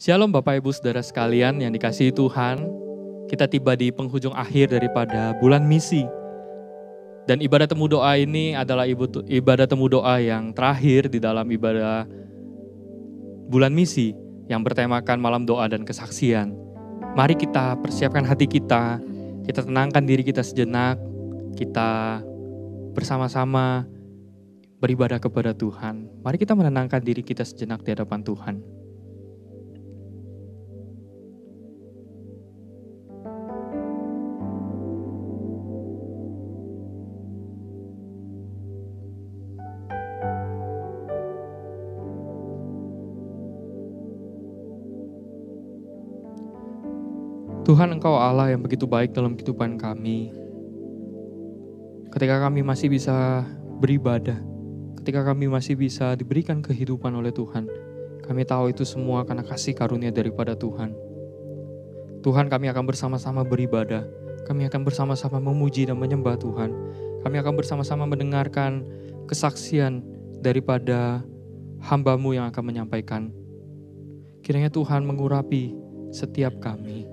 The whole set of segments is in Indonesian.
Shalom Bapak Ibu Saudara sekalian yang dikasihi Tuhan. Kita tiba di penghujung akhir daripada bulan misi. Dan ibadah temu doa ini adalah ibadah temu doa yang terakhir di dalam ibadah bulan misi yang bertemakan malam doa dan kesaksian. Mari kita persiapkan hati kita tenangkan diri kita sejenak, kita bersama-sama beribadah kepada Tuhan. Mari kita menenangkan diri kita sejenak di hadapan Tuhan. Tuhan, Engkau Allah yang begitu baik dalam kehidupan kami. Ketika kami masih bisa beribadah, ketika kami masih bisa diberikan kehidupan oleh Tuhan, kami tahu itu semua karena kasih karunia daripada Tuhan. Tuhan, kami akan bersama-sama beribadah, kami akan bersama-sama memuji dan menyembah Tuhan. Kami akan bersama-sama mendengarkan kesaksian daripada hamba-Mu yang akan menyampaikan. Kiranya Tuhan mengurapi setiap kami.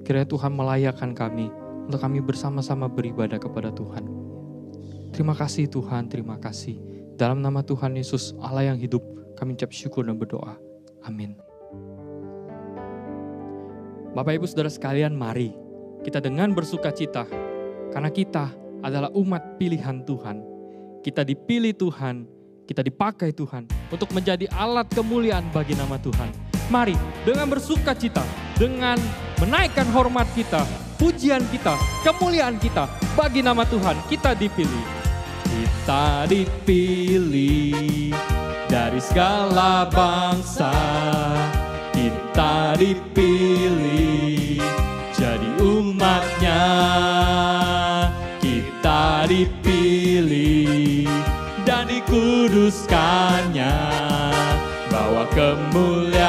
Kiranya Tuhan melayakkan kami untuk kami bersama-sama beribadah kepada Tuhan. Terima kasih Tuhan, terima kasih. Dalam nama Tuhan Yesus, Allah yang hidup, kami ucap syukur dan berdoa. Amin. Bapak Ibu Saudara sekalian, mari kita dengan bersuka cita. Karena kita adalah umat pilihan Tuhan. Kita dipilih Tuhan, kita dipakai Tuhan untuk menjadi alat kemuliaan bagi nama Tuhan. Mari dengan bersuka cita, dengan menaikkan hormat kita, pujian kita, kemuliaan kita bagi nama Tuhan, kita dipilih. Kita dipilih dari segala bangsa, kita dipilih jadi umatnya, kita dipilih dan dikuduskannya, bawa kemuliaan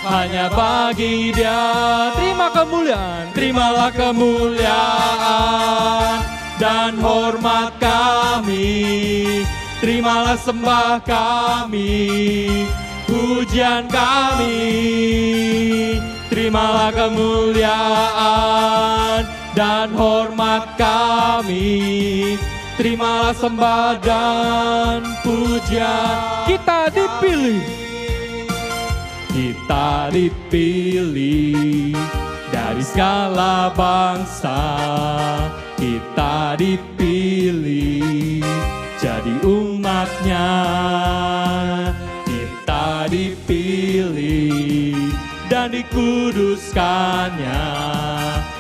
hanya bagi Dia. Terima kemuliaan, terimalah kemuliaan dan hormat kami. Terimalah sembah kami, pujian kami. Terimalah kemuliaan dan hormat kami. Terimalah sembah dan pujian. Kita dipilih. Kita dipilih dari segala bangsa, kita dipilih jadi umatnya, kita dipilih dan dikuduskannya,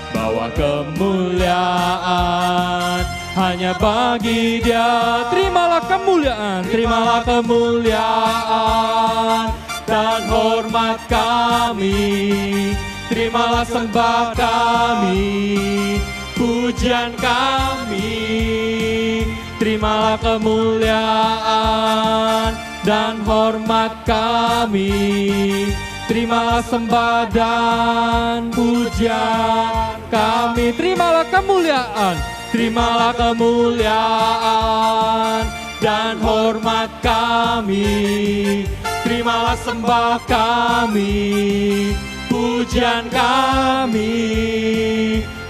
bawa kemuliaan hanya bagi Dia. Terimalah kemuliaan, terimalah kemuliaan dan hormat kami. Terimalah sembah kami, pujian kami. Terimalah kemuliaan dan hormat kami. Terimalah sembah dan pujian kami. Terimalah kemuliaan, terimalah kemuliaan dan hormat kami. Terimalah sembah kami, pujian kami.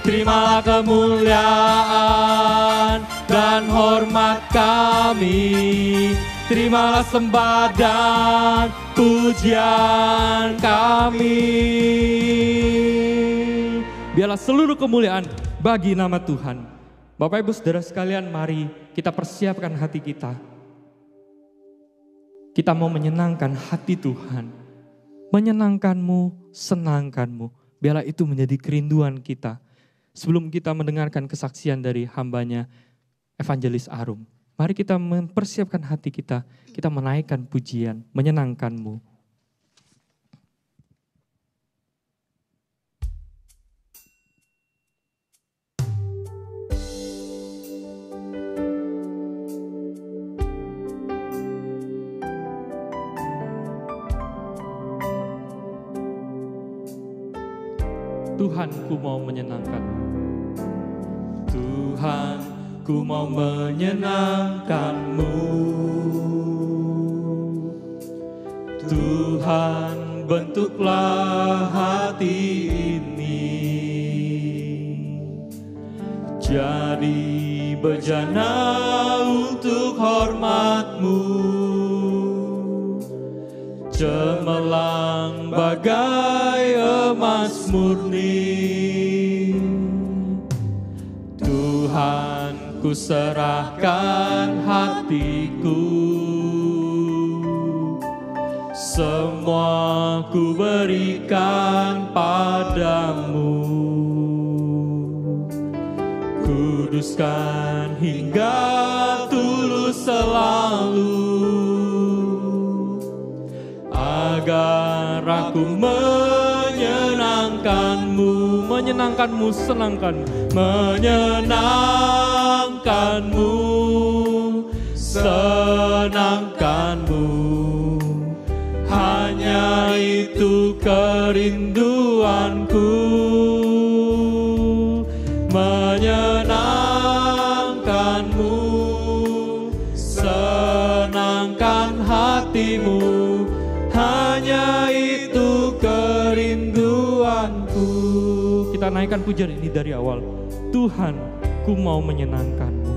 Terimalah kemuliaan dan hormat kami. Terimalah sembah dan pujian kami. Biarlah seluruh kemuliaan bagi nama Tuhan. Bapak Ibu Saudara sekalian, mari kita persiapkan hati kita. Kita mau menyenangkan hati Tuhan. Menyenangkanmu, senangkanmu. Biarlah itu menjadi kerinduan kita. Sebelum kita mendengarkan kesaksian dari hambanya, Evangelis Arum. Mari kita mempersiapkan hati kita. Kita menaikkan pujian, menyenangkanmu. Tuhan, ku mau menyenangkan-Mu. Tuhan, ku mau menyenangkan-Mu. Tuhan, bentuklah hati ini jadi bejana untuk hormat-Mu, cemerlang bagai emas murni. Tuhan, ku serahkan hatiku, semua ku berikan padamu. Kuduskan hingga tulus selalu, agar aku menyenangkan-Mu, menyenangkan-Mu, senangkan-Mu. Hanya itu kerinduanku, menyenangkan-Mu, senangkan hati-Mu. Hanya itu kerinduanku. Kita naikkan pujian ini dari awal. Tuhan, ku mau menyenangkan-Mu.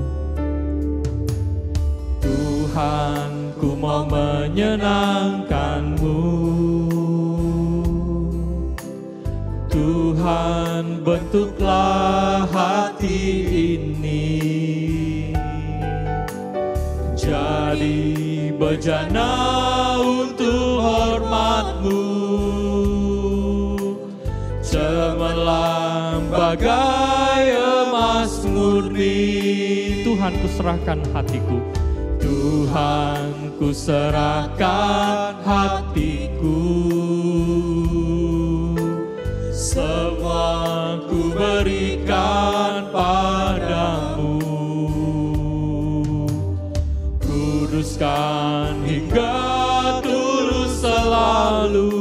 Tuhan, ku mau menyenangkan-Mu. Tuhan, bentuklah hati ini jadi bejana untuk hormat-Mu, cemerlang bagai emas murni. Tuhan, ku serahkan hatiku. Tuhan, ku serahkan hatiku, semua ku berikan padamu. Kuduskan hingga tulus selalu,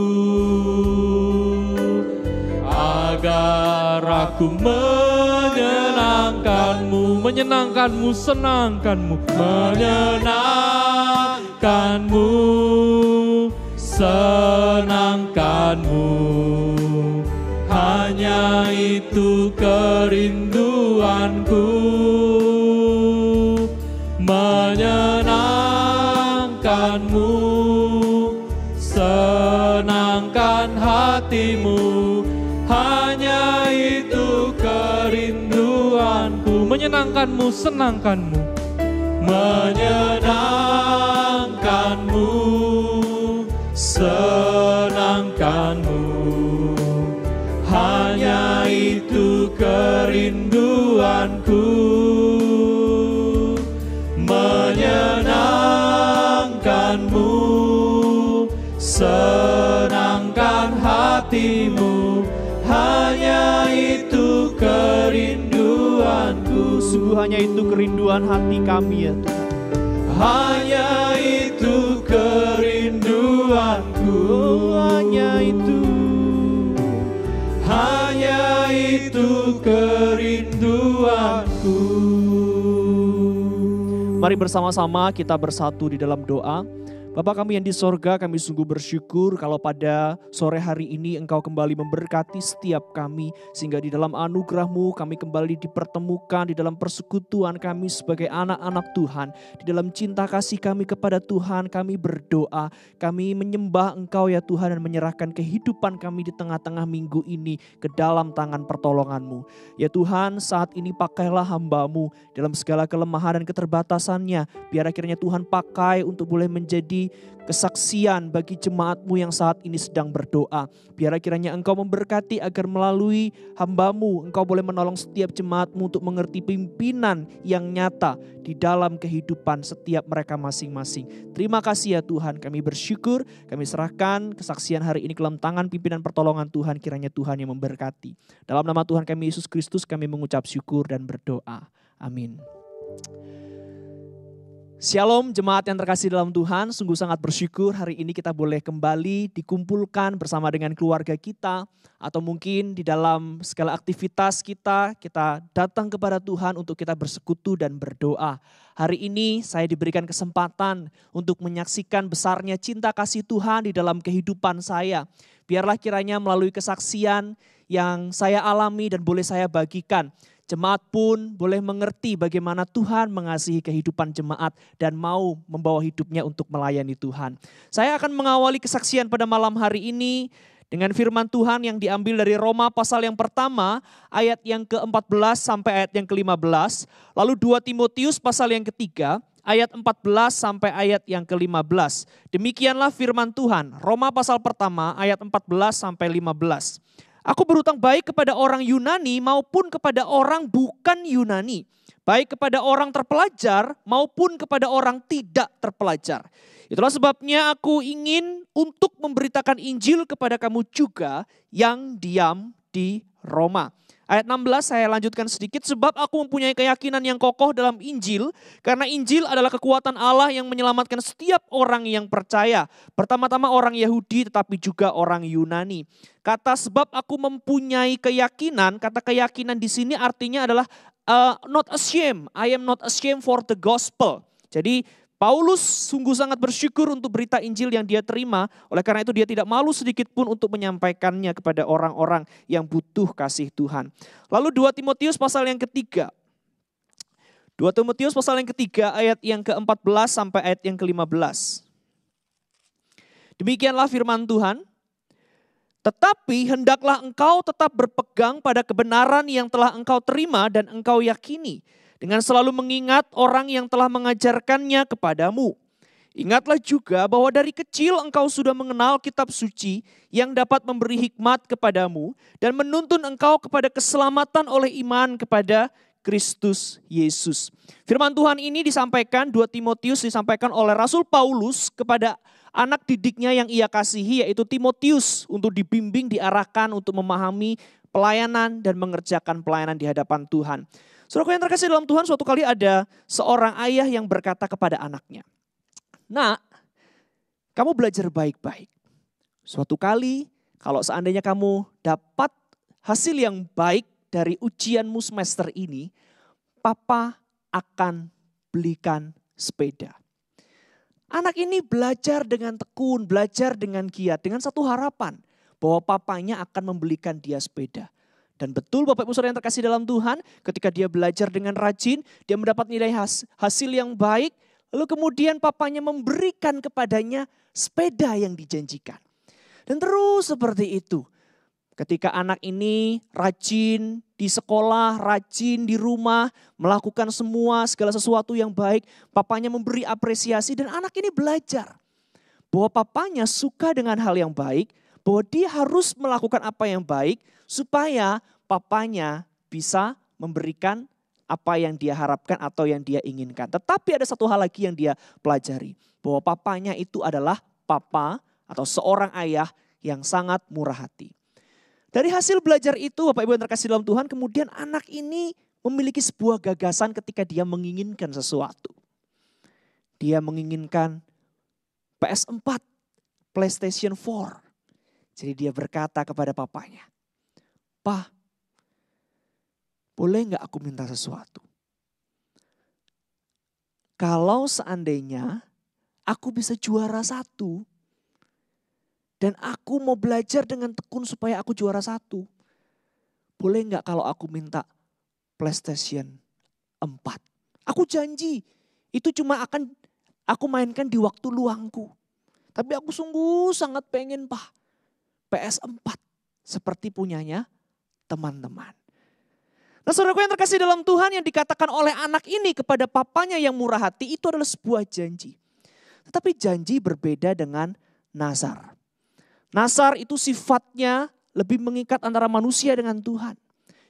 agar aku menyenangkan-Mu, menyenangkan-Mu, senangkan-Mu, menyenangkan-Mu, senangkan-Mu. Hanya itu kerinduanku, menyenangkan-Mu, senangkan hati-Mu. Hanya itu kerinduanku, menyenangkan-Mu, senangkan-Mu, menyenangkan-Mu, senangkan-Mu. Hanya itu kerinduanku, menyenangkan-Mu, senangkan hati-Mu. Hanya itu kerinduanku. Sungguh hanya itu kerinduan hati kami ya Tuhan. Hanya itu kerinduanku, hanya itu. Hanya itu kerinduanku. Mari bersama-sama kita bersatu di dalam doa. Bapa kami yang di sorga, kami sungguh bersyukur kalau pada sore hari ini Engkau kembali memberkati setiap kami. Sehingga di dalam anugerah-Mu kami kembali dipertemukan di dalam persekutuan kami sebagai anak-anak Tuhan. Di dalam cinta kasih kami kepada Tuhan, kami berdoa. Kami menyembah Engkau ya Tuhan dan menyerahkan kehidupan kami di tengah-tengah minggu ini ke dalam tangan pertolongan-Mu. Ya Tuhan, saat ini pakailah hamba-Mu dalam segala kelemahan dan keterbatasannya. Biar akhirnya Tuhan pakai untuk boleh menjadi kesaksian bagi jemaat-Mu yang saat ini sedang berdoa. Biar kiranya Engkau memberkati agar melalui hamba-Mu Engkau boleh menolong setiap jemaat-Mu untuk mengerti pimpinan yang nyata di dalam kehidupan setiap mereka masing-masing. Terima kasih ya Tuhan, kami bersyukur, kami serahkan kesaksian hari ini ke dalam tangan pimpinan pertolongan Tuhan, kiranya Tuhan yang memberkati. Dalam nama Tuhan kami Yesus Kristus kami mengucap syukur dan berdoa. Amin. Shalom jemaat yang terkasih dalam Tuhan, sungguh sangat bersyukur hari ini kita boleh kembali dikumpulkan bersama dengan keluarga kita. Atau mungkin di dalam segala aktivitas kita datang kepada Tuhan untuk kita bersekutu dan berdoa. Hari ini saya diberikan kesempatan untuk menyaksikan besarnya cinta kasih Tuhan di dalam kehidupan saya. Biarlah kiranya melalui kesaksian yang saya alami dan boleh saya bagikan, jemaat pun boleh mengerti bagaimana Tuhan mengasihi kehidupan jemaat dan mau membawa hidupnya untuk melayani Tuhan. Saya akan mengawali kesaksian pada malam hari ini dengan firman Tuhan yang diambil dari Roma pasal yang pertama ayat yang ke-14 sampai ayat yang ke-15. Lalu 2 Timotius pasal yang ketiga ayat 14 sampai ayat yang ke-15. Demikianlah firman Tuhan, Roma pasal pertama ayat 14 sampai 15. Aku berutang baik kepada orang Yunani maupun kepada orang bukan Yunani. Baik kepada orang terpelajar maupun kepada orang tidak terpelajar. Itulah sebabnya aku ingin untuk memberitakan Injil kepada kamu juga yang diam di Roma. Ayat 16 saya lanjutkan sedikit, sebab aku mempunyai keyakinan yang kokoh dalam Injil, karena Injil adalah kekuatan Allah yang menyelamatkan setiap orang yang percaya. Pertama-tama orang Yahudi tetapi juga orang Yunani. Kata sebab aku mempunyai keyakinan, kata keyakinan di sini artinya adalah not ashamed. I am not ashamed for the gospel. Jadi Paulus sungguh sangat bersyukur untuk berita Injil yang dia terima. Oleh karena itu dia tidak malu sedikit pun untuk menyampaikannya kepada orang-orang yang butuh kasih Tuhan. Lalu 2 Timotius pasal yang ketiga. 2 Timotius pasal yang ketiga ayat yang ke-14 sampai ayat yang ke-15. Demikianlah firman Tuhan. Tetapi hendaklah engkau tetap berpegang pada kebenaran yang telah engkau terima dan engkau yakini, dengan selalu mengingat orang yang telah mengajarkannya kepadamu. Ingatlah juga bahwa dari kecil engkau sudah mengenal kitab suci yang dapat memberi hikmat kepadamu dan menuntun engkau kepada keselamatan oleh iman kepada Kristus Yesus. Firman Tuhan ini disampaikan, 2 Timotius disampaikan oleh Rasul Paulus kepada anak didiknya yang ia kasihi, yaitu Timotius, untuk dibimbing, diarahkan untuk memahami pelayanan dan mengerjakan pelayanan di hadapan Tuhan. Saudaraku yang terkasih dalam Tuhan, suatu kali ada seorang ayah yang berkata kepada anaknya, "Nak, kamu belajar baik-baik. Suatu kali kalau seandainya kamu dapat hasil yang baik dari ujianmu semester ini, Papa akan belikan sepeda." Anak ini belajar dengan tekun, belajar dengan giat, dengan satu harapan bahwa papanya akan membelikan dia sepeda. Dan betul Bapak Ibu Saudara yang terkasih dalam Tuhan, ketika dia belajar dengan rajin, dia mendapat nilai hasil yang baik, lalu kemudian papanya memberikan kepadanya sepeda yang dijanjikan. Dan terus seperti itu. Ketika anak ini rajin di sekolah, rajin di rumah, melakukan segala sesuatu yang baik, papanya memberi apresiasi dan anak ini belajar bahwa papanya suka dengan hal yang baik, bahwa dia harus melakukan apa yang baik supaya papanya bisa memberikan apa yang dia harapkan atau yang dia inginkan. Tetapi ada satu hal lagi yang dia pelajari, bahwa papanya itu adalah papa atau seorang ayah yang sangat murah hati. Dari hasil belajar itu, Bapak Ibu yang terkasih dalam Tuhan, kemudian anak ini memiliki sebuah gagasan ketika dia menginginkan sesuatu. Dia menginginkan PS4, PlayStation 4. Jadi dia berkata kepada papanya, "Pa, boleh nggak aku minta sesuatu? Kalau seandainya aku bisa juara 1, dan aku mau belajar dengan tekun supaya aku juara 1. Boleh nggak kalau aku minta PlayStation 4? Aku janji itu cuma akan aku mainkan di waktu luangku. Tapi aku sungguh sangat pengen PS4 seperti punyanya teman-teman." Nah saudaraku yang terkasih dalam Tuhan, yang dikatakan oleh anak ini kepada papanya yang murah hati itu adalah sebuah janji. Tetapi janji berbeda dengan nazar. Nazar itu sifatnya lebih mengikat antara manusia dengan Tuhan.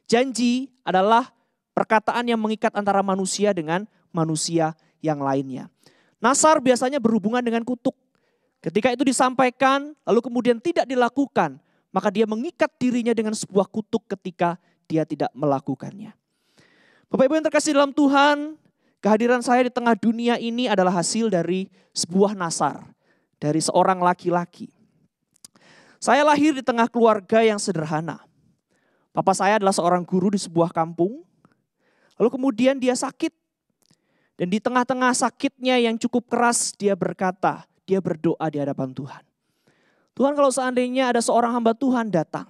Janji adalah perkataan yang mengikat antara manusia dengan manusia yang lainnya. Nazar biasanya berhubungan dengan kutuk. Ketika itu disampaikan lalu kemudian tidak dilakukan, maka dia mengikat dirinya dengan sebuah kutuk ketika dia tidak melakukannya. Bapak Ibu yang terkasih dalam Tuhan, Kehadiran saya di tengah dunia ini adalah hasil dari sebuah nasar, dari seorang laki-laki. Saya lahir di tengah keluarga yang sederhana. Papa saya adalah seorang guru di sebuah kampung. Lalu kemudian dia sakit. Dan di tengah-tengah sakitnya yang cukup keras dia berkata, dia berdoa di hadapan Tuhan. Tuhan, kalau seandainya ada seorang hamba Tuhan datang,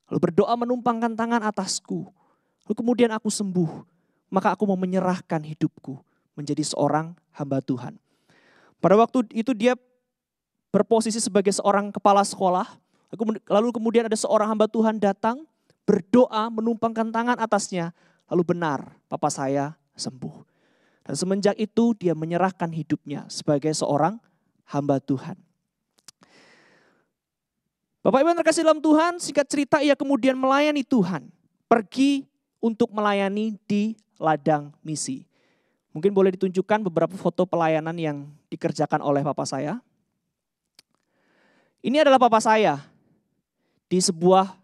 lalu berdoa menumpangkan tangan atasku, lalu kemudian aku sembuh, maka aku mau menyerahkan hidupku menjadi seorang hamba Tuhan. Pada waktu itu dia berposisi sebagai seorang kepala sekolah, lalu kemudian ada seorang hamba Tuhan datang, berdoa menumpangkan tangan atasnya, lalu benar papa saya sembuh. Dan semenjak itu dia menyerahkan hidupnya sebagai seorang hamba Tuhan. Bapak Ibu yang terkasih dalam Tuhan, singkat cerita ia kemudian melayani Tuhan. Pergi untuk melayani di ladang misi. Mungkin boleh ditunjukkan beberapa foto pelayanan yang dikerjakan oleh papa saya. Ini adalah papa saya di sebuah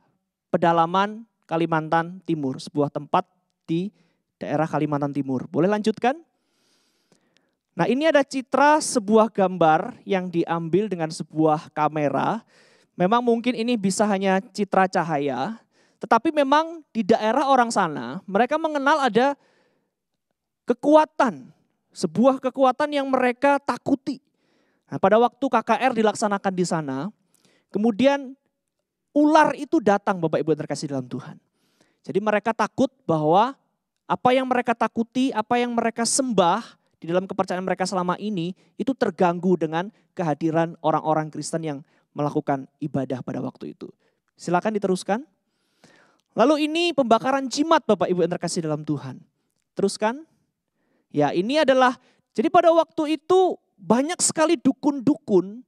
pedalaman Kalimantan Timur. Sebuah tempat di daerah Kalimantan Timur. Boleh lanjutkan? Nah, ini ada citra sebuah gambar yang diambil dengan sebuah kamera. Memang mungkin ini bisa hanya citra cahaya. Tetapi memang di daerah orang sana mereka mengenal ada kekuatan. Sebuah kekuatan yang mereka takuti. Nah, pada waktu KKR dilaksanakan di sana, kemudian ular itu datang Bapak Ibu yang terkasih dalam Tuhan. Jadi mereka takut bahwa apa yang mereka takuti, apa yang mereka sembah di dalam kepercayaan mereka selama ini itu terganggu dengan kehadiran orang-orang Kristen yang melakukan ibadah pada waktu itu. Silakan diteruskan. Lalu ini pembakaran jimat Bapak Ibu yang terkasih dalam Tuhan. Teruskan. Ya, ini adalah, jadi pada waktu itu banyak sekali dukun-dukun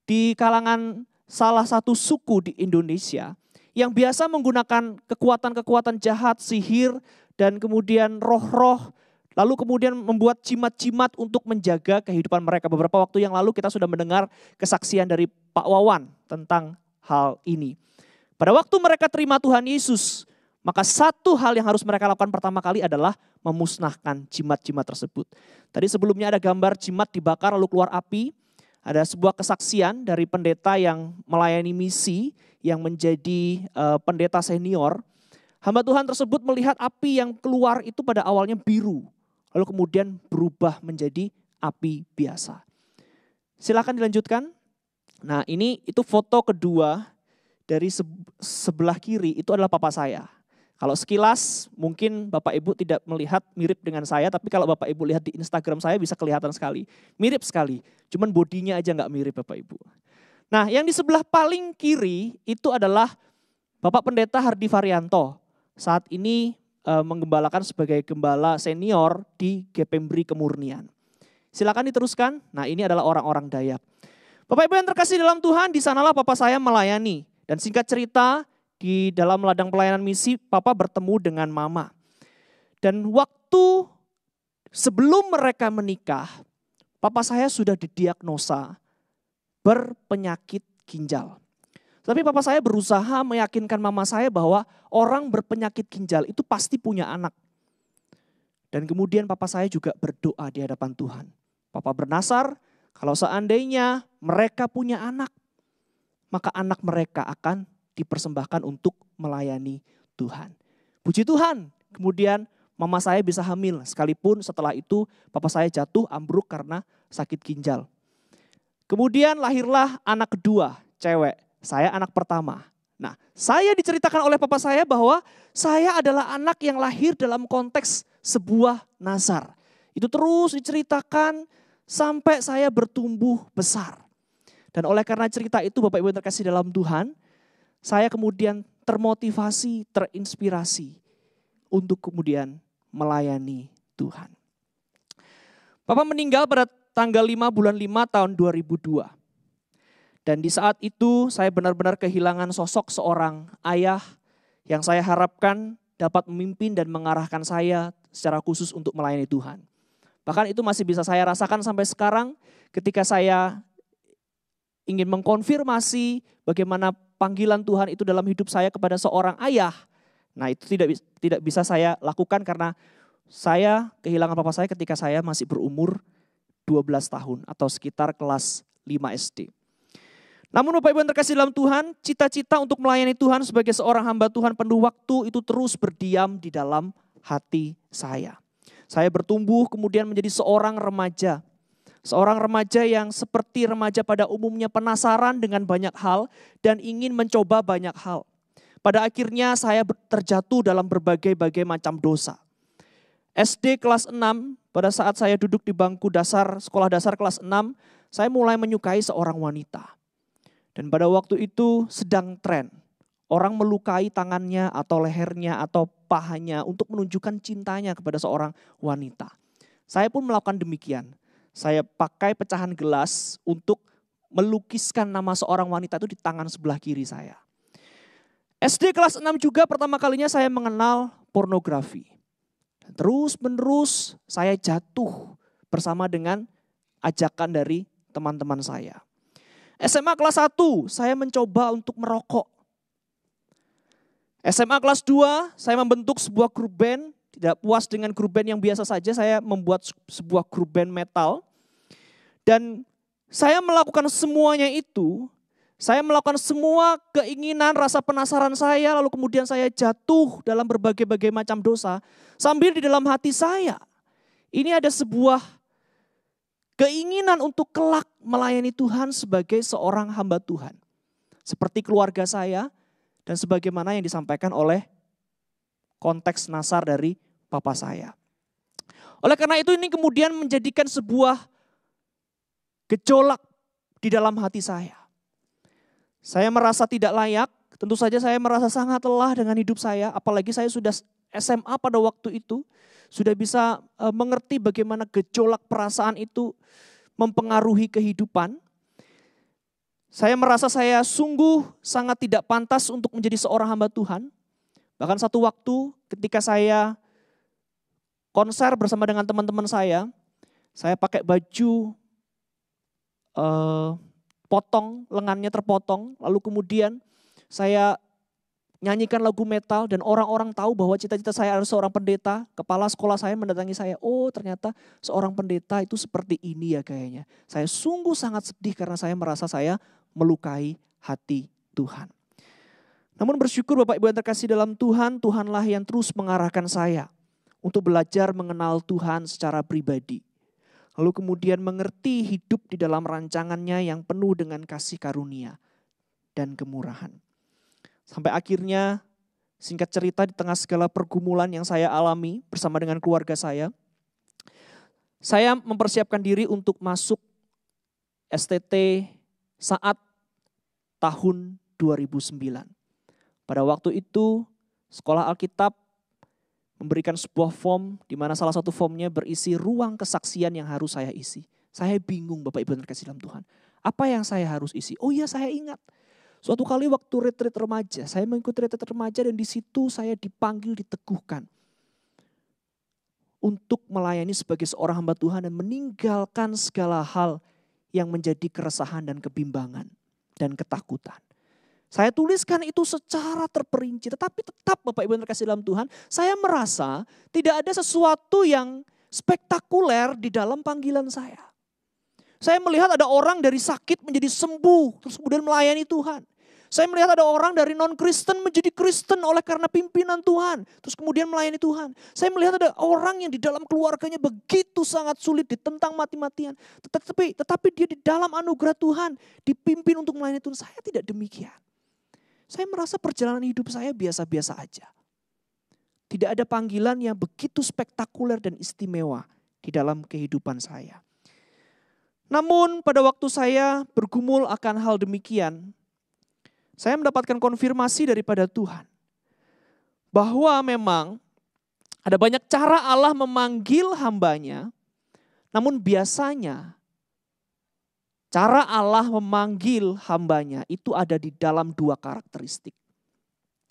di kalangan salah satu suku di Indonesia yang biasa menggunakan kekuatan-kekuatan jahat, sihir, dan kemudian roh-roh, lalu kemudian membuat jimat-jimat untuk menjaga kehidupan mereka. Beberapa waktu yang lalu kita sudah mendengar kesaksian dari Pak Wawan tentang hal ini. Pada waktu mereka terima Tuhan Yesus, maka satu hal yang harus mereka lakukan pertama kali adalah memusnahkan jimat-jimat tersebut. Tadi sebelumnya ada gambar jimat dibakar lalu keluar api. Ada sebuah kesaksian dari pendeta yang melayani misi, yang menjadi pendeta senior. Hamba Tuhan tersebut melihat api yang keluar itu pada awalnya biru. Lalu kemudian berubah menjadi api biasa. Silakan dilanjutkan. Nah, itu foto kedua dari sebelah kiri itu adalah papa saya. Kalau sekilas mungkin Bapak Ibu tidak melihat mirip dengan saya, tapi kalau Bapak Ibu lihat di Instagram saya bisa kelihatan sekali. Mirip sekali, cuman bodinya aja nggak mirip Bapak Ibu. Nah, yang di sebelah paling kiri itu adalah Bapak Pendeta Hardi Varianto. Saat ini menggembalakan sebagai gembala senior di Gepembri Kemurnian. Silakan diteruskan. Nah, ini adalah orang-orang Dayak. Bapak Ibu yang terkasih dalam Tuhan, di sanalah papa saya melayani. Dan singkat cerita, di dalam ladang pelayanan misi, papa bertemu dengan mama. Dan waktu sebelum mereka menikah, papa saya sudah didiagnosa berpenyakit ginjal. Tapi papa saya berusaha meyakinkan mama saya bahwa orang berpenyakit ginjal itu pasti punya anak. Dan kemudian papa saya juga berdoa di hadapan Tuhan. Papa bernasar, kalau seandainya mereka punya anak, maka anak mereka akan dipersembahkan untuk melayani Tuhan. Puji Tuhan, kemudian mama saya bisa hamil. Sekalipun setelah itu papa saya jatuh ambruk karena sakit ginjal. Kemudian lahirlah anak kedua, cewek. Saya anak pertama. Nah, saya diceritakan oleh papa saya bahwa saya adalah anak yang lahir dalam konteks sebuah nazar. Itu terus diceritakan sampai saya bertumbuh besar. Dan oleh karena cerita itu Bapak Ibu yang terkasih dalam Tuhan, saya kemudian termotivasi, terinspirasi untuk kemudian melayani Tuhan. Papa meninggal pada tanggal 5 bulan 5 tahun 2002. Dan di saat itu saya benar-benar kehilangan sosok seorang ayah yang saya harapkan dapat memimpin dan mengarahkan saya secara khusus untuk melayani Tuhan. Bahkan itu masih bisa saya rasakan sampai sekarang ketika saya ingin mengkonfirmasi bagaimana panggilan Tuhan itu dalam hidup saya kepada seorang ayah. Nah, itu tidak bisa saya lakukan karena Saya kehilangan papa saya ketika saya masih berumur 12 tahun atau sekitar kelas 5 SD. Namun Bapak Ibu yang terkasih dalam Tuhan, cita-cita untuk melayani Tuhan sebagai seorang hamba Tuhan penuh waktu itu terus berdiam di dalam hati saya. Saya bertumbuh kemudian menjadi seorang remaja. Seorang remaja yang seperti remaja pada umumnya penasaran dengan banyak hal dan ingin mencoba banyak hal. Pada akhirnya saya terjatuh dalam berbagai macam dosa. SD kelas 6, pada saat saya duduk di bangku dasar, sekolah dasar kelas 6, saya mulai menyukai seorang wanita. Dan pada waktu itu sedang tren. Orang melukai tangannya atau lehernya atau pahanya untuk menunjukkan cintanya kepada seorang wanita. Saya pun melakukan demikian. Saya pakai pecahan gelas untuk melukiskan nama seorang wanita itu di tangan sebelah kiri saya. SD kelas 6 juga pertama kalinya saya mengenal pornografi. Terus menerus saya jatuh bersama dengan ajakan dari teman-teman saya. SMA kelas 1 saya mencoba untuk merokok. SMA kelas 2 saya membentuk sebuah grup band. Tidak puas dengan grup band yang biasa saja, saya membuat sebuah grup band metal. Dan saya melakukan semuanya itu, saya melakukan semua keinginan, rasa penasaran saya, lalu kemudian saya jatuh dalam berbagai macam dosa. Sambil di dalam hati saya, ini ada sebuah keinginan untuk kelak melayani Tuhan sebagai seorang hamba Tuhan. Seperti keluarga saya dan sebagaimana yang disampaikan oleh konteks nasar dari papa saya. Oleh karena itu ini kemudian menjadikan sebuah gejolak di dalam hati saya. Saya merasa tidak layak, tentu saja saya merasa sangat lelah dengan hidup saya. Apalagi saya sudah SMA pada waktu itu. Sudah bisa mengerti bagaimana gejolak perasaan itu mempengaruhi kehidupan. Saya merasa saya sungguh sangat tidak pantas untuk menjadi seorang hamba Tuhan. Bahkan satu waktu ketika saya konser bersama dengan teman-teman saya pakai baju potong, lengannya terpotong. Lalu kemudian saya nyanyikan lagu metal dan orang-orang tahu bahwa cita-cita saya harus seorang pendeta. Kepala sekolah saya mendatangi saya, oh ternyata seorang pendeta itu seperti ini ya kayaknya. Saya sungguh sangat sedih karena saya merasa saya melukai hati Tuhan. Namun bersyukur Bapak Ibu yang terkasih dalam Tuhan, Tuhanlah yang terus mengarahkan saya untuk belajar mengenal Tuhan secara pribadi. Lalu kemudian mengerti hidup di dalam rancangannya yang penuh dengan kasih karunia dan kemurahan. Sampai akhirnya singkat cerita di tengah segala pergumulan yang saya alami bersama dengan keluarga saya mempersiapkan diri untuk masuk STT saat tahun 2009. Pada waktu itu Sekolah Alkitab memberikan sebuah form di mana salah satu formnya berisi ruang kesaksian yang harus saya isi. Saya bingung Bapak Ibu yang terkasih dalam Tuhan. Apa yang saya harus isi? Oh iya saya ingat. Suatu kali waktu retreat remaja, saya mengikuti retreat remaja dan di situ saya dipanggil, diteguhkan. Untuk melayani sebagai seorang hamba Tuhan dan meninggalkan segala hal yang menjadi keresahan dan kebimbangan dan ketakutan. Saya tuliskan itu secara terperinci, tetapi tetap Bapak Ibu yang terkasih dalam Tuhan, saya merasa tidak ada sesuatu yang spektakuler di dalam panggilan saya. Saya melihat ada orang dari sakit menjadi sembuh, terus kemudian melayani Tuhan. Saya melihat ada orang dari non-Kristen menjadi Kristen oleh karena pimpinan Tuhan, terus kemudian melayani Tuhan. Saya melihat ada orang yang di dalam keluarganya begitu sangat sulit, ditentang mati-matian. Tetapi dia di dalam anugerah Tuhan, dipimpin untuk melayani Tuhan. Saya tidak demikian. Saya merasa perjalanan hidup saya biasa-biasa aja. Tidak ada panggilan yang begitu spektakuler dan istimewa di dalam kehidupan saya. Namun pada waktu saya bergumul akan hal demikian, saya mendapatkan konfirmasi daripada Tuhan. Bahwa memang ada banyak cara Allah memanggil hambanya, namun biasanya cara Allah memanggil hambanya itu ada di dalam dua karakteristik.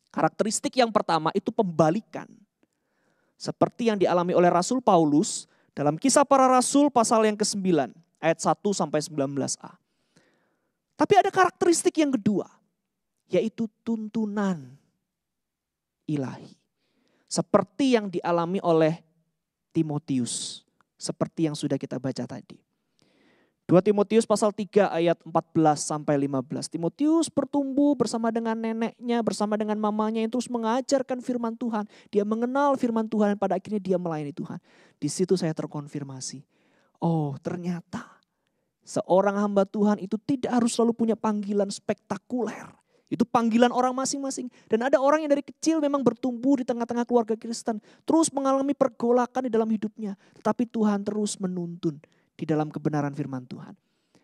Karakteristik yang pertama itu pembalikan. Seperti yang dialami oleh Rasul Paulus dalam Kisah Para Rasul pasal yang ke-9 ayat 1 sampai 19a. Tapi ada karakteristik yang kedua, yaitu tuntunan ilahi. Seperti yang dialami oleh Timotius. Seperti yang sudah kita baca tadi. 2 Timotius pasal 3 ayat 14 sampai 15. Timotius bertumbuh bersama dengan neneknya, bersama dengan mamanya yang terus mengajarkan firman Tuhan. Dia mengenal firman Tuhan dan pada akhirnya dia melayani Tuhan. Di situ saya terkonfirmasi. Oh, ternyata seorang hamba Tuhan itu tidak harus selalu punya panggilan spektakuler. Itu panggilan orang masing-masing. Dan ada orang yang dari kecil memang bertumbuh di tengah-tengah keluarga Kristen. Terus mengalami pergolakan di dalam hidupnya. Tetapi Tuhan terus menuntun di dalam kebenaran firman Tuhan.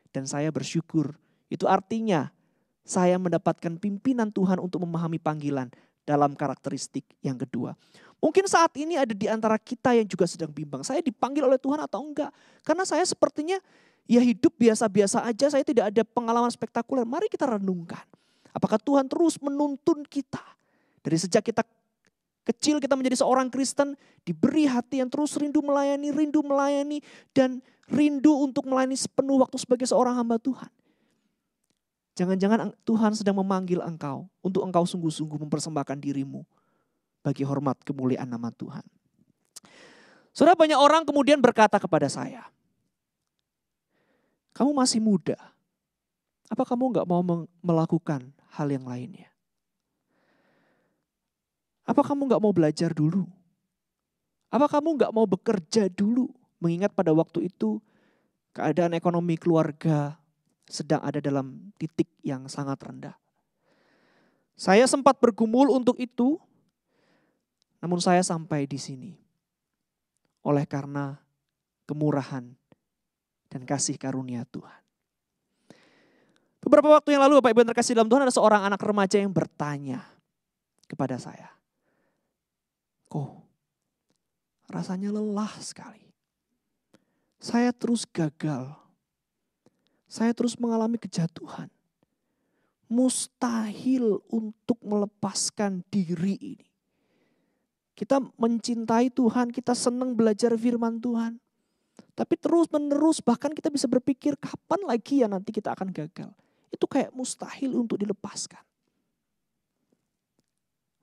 Dan saya bersyukur. Itu artinya saya mendapatkan pimpinan Tuhan untuk memahami panggilan dalam karakteristik yang kedua. Mungkin saat ini ada di antara kita yang juga sedang bimbang. Saya dipanggil oleh Tuhan atau enggak? Karena saya sepertinya ya hidup biasa-biasa aja. Saya tidak ada pengalaman spektakuler. Mari kita renungkan. Apakah Tuhan terus menuntun kita? Dari sejak kita kecil kita menjadi seorang Kristen, diberi hati yang terus rindu melayani dan rindu untuk melayani sepenuh waktu sebagai seorang hamba Tuhan. Jangan-jangan Tuhan sedang memanggil engkau untuk engkau sungguh-sungguh mempersembahkan dirimu bagi hormat kemuliaan nama Tuhan. Saudara, banyak orang kemudian berkata kepada saya, kamu masih muda, apa kamu gak mau melakukan hal yang lainnya? Apa kamu gak mau belajar dulu? Apa kamu gak mau bekerja dulu? Mengingat pada waktu itu keadaan ekonomi keluarga sedang ada dalam titik yang sangat rendah. Saya sempat bergumul untuk itu, namun saya sampai di sini. Oleh karena kemurahan dan kasih karunia Tuhan. Beberapa waktu yang lalu Bapak Ibu yang terkasih dalam Tuhan, ada seorang anak remaja yang bertanya kepada saya. Kok rasanya lelah sekali. Saya terus gagal. Saya terus mengalami kejatuhan. Mustahil untuk melepaskan diri ini. Kita mencintai Tuhan, kita senang belajar firman Tuhan. Tapi terus menerus bahkan kita bisa berpikir kapan lagi ya nanti kita akan gagal. Itu kayak mustahil untuk dilepaskan.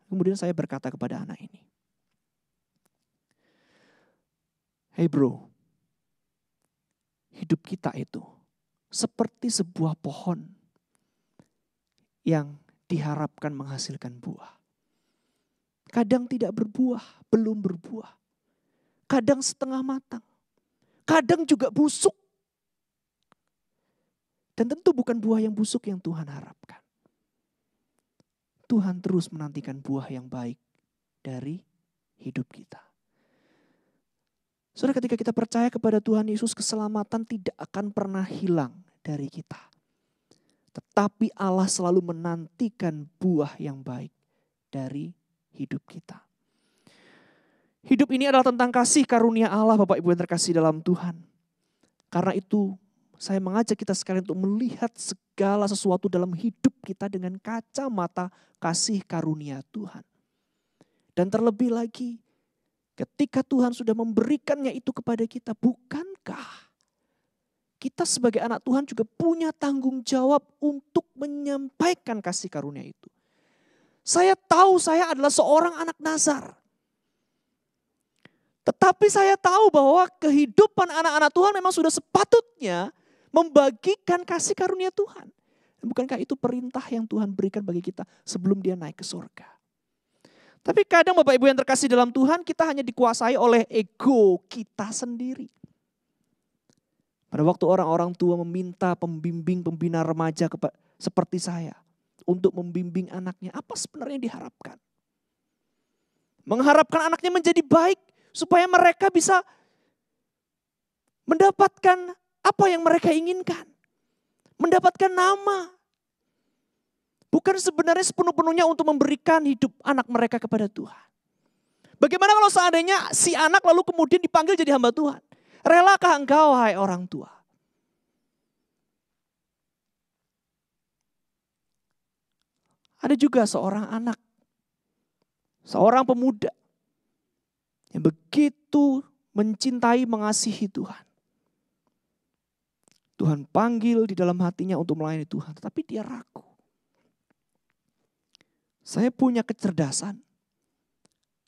Kemudian saya berkata kepada anak ini. Hey bro, hidup kita itu seperti sebuah pohon yang diharapkan menghasilkan buah. Kadang tidak berbuah, belum berbuah. Kadang setengah matang. Kadang juga busuk. Dan tentu bukan buah yang busuk yang Tuhan harapkan. Tuhan terus menantikan buah yang baik dari hidup kita. Saudara, ketika kita percaya kepada Tuhan Yesus, keselamatan tidak akan pernah hilang dari kita. Tetapi Allah selalu menantikan buah yang baik dari hidup kita. Hidup ini adalah tentang kasih karunia Allah, Bapak Ibu yang terkasih dalam Tuhan. Karena itu saya mengajak kita sekalian untuk melihat segala sesuatu dalam hidup kita dengan kacamata kasih karunia Tuhan. Dan terlebih lagi, ketika Tuhan sudah memberikannya itu kepada kita, bukankah kita sebagai anak Tuhan juga punya tanggung jawab untuk menyampaikan kasih karunia itu. Saya tahu saya adalah seorang anak Nazar. Tetapi saya tahu bahwa kehidupan anak-anak Tuhan memang sudah sepatutnya membagikan kasih karunia Tuhan. Bukankah itu perintah yang Tuhan berikan bagi kita sebelum dia naik ke surga? Tapi kadang Bapak Ibu yang terkasih dalam Tuhan, kita hanya dikuasai oleh ego kita sendiri. Pada waktu orang-orang tua meminta pembimbing, pembina remaja seperti saya untuk membimbing anaknya, apa sebenarnya yang diharapkan? Mengharapkan anaknya menjadi baik supaya mereka bisa mendapatkan apa yang mereka inginkan. Mendapatkan nama. Bukan sebenarnya sepenuh-penuhnya untuk memberikan hidup anak mereka kepada Tuhan. Bagaimana kalau seandainya si anak lalu kemudian dipanggil jadi hamba Tuhan? Relakah engkau, hai orang tua? Ada juga seorang anak, seorang pemuda yang begitu mencintai, mengasihi Tuhan. Tuhan panggil di dalam hatinya untuk melayani Tuhan, tetapi dia ragu. Saya punya kecerdasan.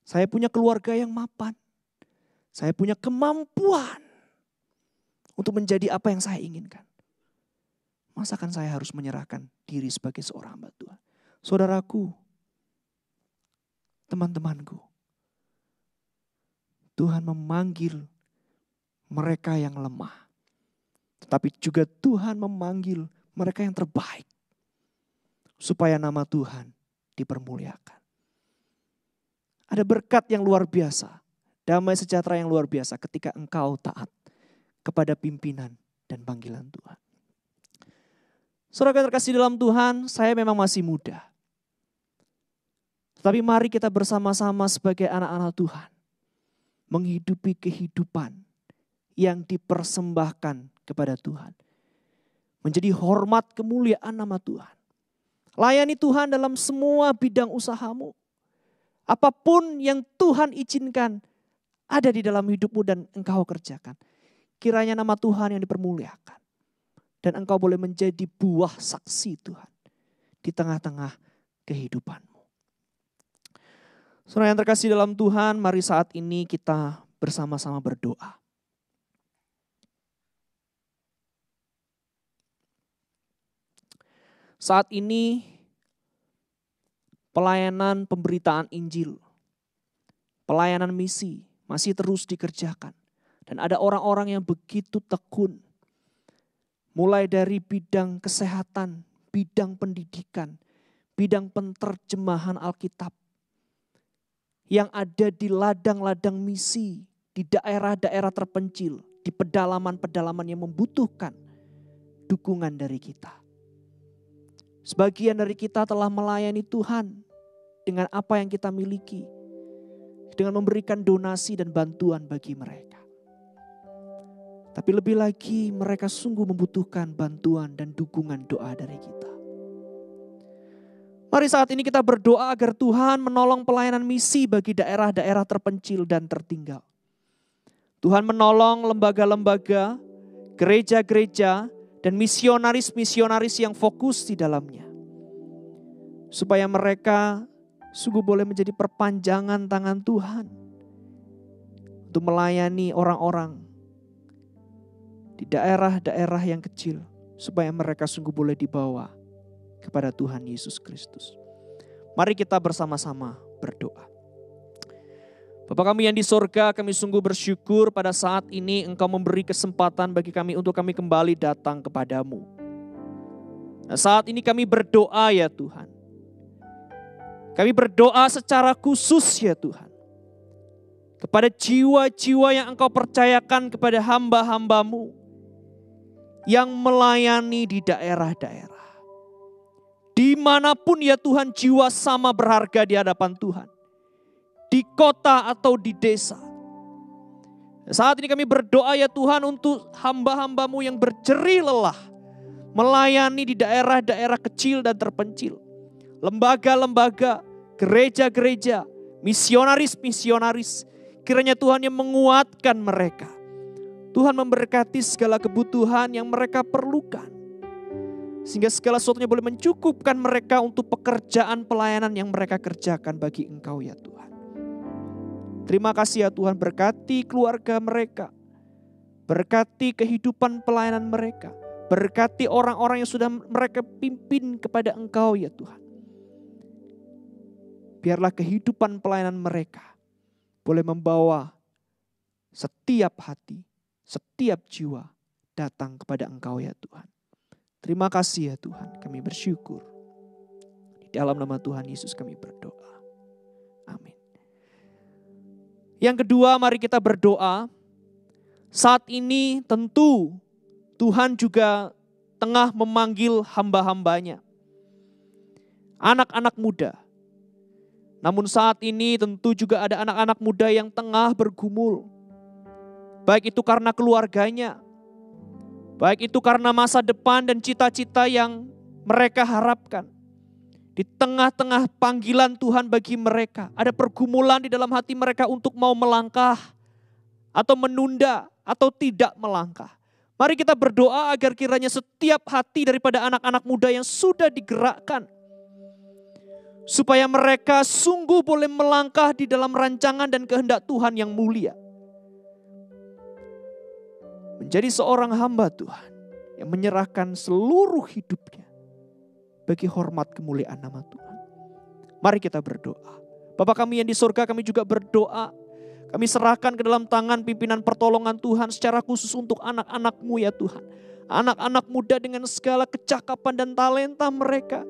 Saya punya keluarga yang mapan. Saya punya kemampuan untuk menjadi apa yang saya inginkan. Masakan saya harus menyerahkan diri sebagai seorang hamba Tuhan? Saudaraku, teman-temanku, Tuhan memanggil mereka yang lemah. Tetapi juga Tuhan memanggil mereka yang terbaik. Supaya nama Tuhan dipermuliakan. Ada berkat yang luar biasa. Damai sejahtera yang luar biasa ketika engkau taat kepada pimpinan dan panggilan Tuhan. Saudara yang terkasih dalam Tuhan, saya memang masih muda. Tetapi mari kita bersama-sama sebagai anak-anak Tuhan. Menghidupi kehidupan yang dipersembahkan kepada Tuhan. Menjadi hormat kemuliaan nama Tuhan. Layani Tuhan dalam semua bidang usahamu. Apapun yang Tuhan izinkan ada di dalam hidupmu dan engkau kerjakan. Kiranya nama Tuhan yang dipermuliakan. Dan engkau boleh menjadi buah saksi Tuhan di tengah-tengah kehidupanmu. Saudara yang terkasih dalam Tuhan, mari saat ini kita bersama-sama berdoa. Saat ini pelayanan pemberitaan Injil, pelayanan misi masih terus dikerjakan. Dan ada orang-orang yang begitu tekun. Mulai dari bidang kesehatan, bidang pendidikan, bidang penterjemahan Alkitab. Yang ada di ladang-ladang misi, di daerah-daerah terpencil, di pedalaman-pedalaman yang membutuhkan dukungan dari kita. Sebagian dari kita telah melayani Tuhan dengan apa yang kita miliki. Dengan memberikan donasi dan bantuan bagi mereka. Tapi lebih lagi mereka sungguh membutuhkan bantuan dan dukungan doa dari kita. Mari saat ini kita berdoa agar Tuhan menolong pelayanan misi bagi daerah-daerah terpencil dan tertinggal. Tuhan menolong lembaga-lembaga, gereja-gereja, dan misionaris-misionaris yang fokus di dalamnya. Supaya mereka sungguh boleh menjadi perpanjangan tangan Tuhan. Untuk melayani orang-orang di daerah-daerah yang kecil. Supaya mereka sungguh boleh dibawa kepada Tuhan Yesus Kristus. Mari kita bersama-sama berdoa. Bapa kami yang di sorga, kami sungguh bersyukur pada saat ini Engkau memberi kesempatan bagi kami untuk kami kembali datang kepadamu. Nah, saat ini kami berdoa ya Tuhan. Kami berdoa secara khusus ya Tuhan. Kepada jiwa-jiwa yang Engkau percayakan kepada hamba-hambamu. Yang melayani di daerah-daerah. Dimanapun ya Tuhan jiwa sama berharga di hadapan Tuhan. Di kota atau di desa. Saat ini kami berdoa ya Tuhan untuk hamba-hambamu yang berjerih lelah. Melayani di daerah-daerah kecil dan terpencil. Lembaga-lembaga, gereja-gereja, misionaris-misionaris. Kiranya Tuhan yang menguatkan mereka. Tuhan memberkati segala kebutuhan yang mereka perlukan. Sehingga segala sesuatunya boleh mencukupkan mereka untuk pekerjaan pelayanan yang mereka kerjakan bagi Engkau ya Tuhan. Terima kasih ya Tuhan, berkati keluarga mereka. Berkati kehidupan pelayanan mereka. Berkati orang-orang yang sudah mereka pimpin kepada Engkau ya Tuhan. Biarlah kehidupan pelayanan mereka boleh membawa setiap hati, setiap jiwa datang kepada Engkau ya Tuhan. Terima kasih ya Tuhan, kami bersyukur. Di dalam nama Tuhan Yesus kami berdoa. Amin. Yang kedua, mari kita berdoa. Saat ini tentu Tuhan juga tengah memanggil hamba-hambanya. Anak-anak muda. Namun saat ini tentu juga ada anak-anak muda yang tengah bergumul. Baik itu karena keluarganya. Baik itu karena masa depan dan cita-cita yang mereka harapkan. Di tengah-tengah panggilan Tuhan bagi mereka. Ada pergumulan di dalam hati mereka untuk mau melangkah. Atau menunda atau tidak melangkah. Mari kita berdoa agar kiranya setiap hati daripada anak-anak muda yang sudah digerakkan. Supaya mereka sungguh boleh melangkah di dalam rancangan dan kehendak Tuhan yang mulia. menjadi seorang hamba Tuhan yang menyerahkan seluruh hidupnya bagi hormat kemuliaan nama Tuhan. Mari kita berdoa. Bapa kami yang di surga, kami juga berdoa. Kami serahkan ke dalam tangan pimpinan pertolongan Tuhan secara khusus untuk anak-anak-Mu ya Tuhan. Anak-anak muda dengan segala kecakapan dan talenta mereka.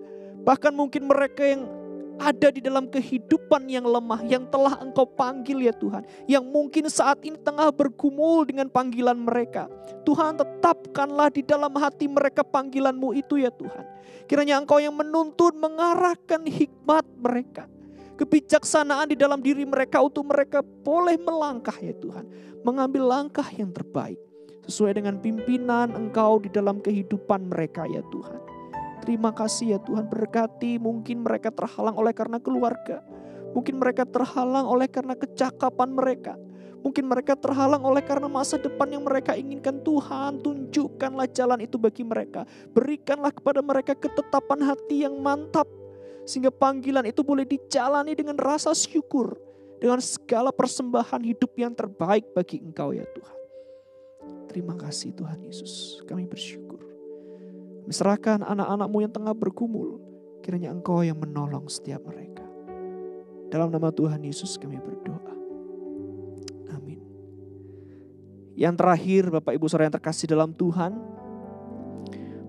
Bahkan mungkin mereka yang ada di dalam kehidupan yang lemah, yang telah Engkau panggil ya Tuhan. Yang mungkin saat ini tengah bergumul dengan panggilan mereka. Tuhan, tetapkanlah di dalam hati mereka panggilan-Mu itu ya Tuhan. Kiranya Engkau yang menuntun, mengarahkan hikmat mereka. Kebijaksanaan di dalam diri mereka untuk mereka boleh melangkah ya Tuhan. Mengambil langkah yang terbaik. Sesuai dengan pimpinan Engkau di dalam kehidupan mereka ya Tuhan. Terima kasih ya Tuhan, berkati mungkin mereka terhalang oleh karena keluarga. Mungkin mereka terhalang oleh karena kecakapan mereka. Mungkin mereka terhalang oleh karena masa depan yang mereka inginkan. Tuhan, tunjukkanlah jalan itu bagi mereka. Berikanlah kepada mereka ketetapan hati yang mantap. Sehingga panggilan itu boleh dijalani dengan rasa syukur. Dengan segala persembahan hidup yang terbaik bagi Engkau ya Tuhan. Terima kasih Tuhan Yesus, kami bersyukur. Serahkan anak-anak-Mu yang tengah bergumul. Kiranya Engkau yang menolong setiap mereka. Dalam nama Tuhan Yesus kami berdoa. Amin. Yang terakhir Bapak Ibu Saudara yang terkasih dalam Tuhan.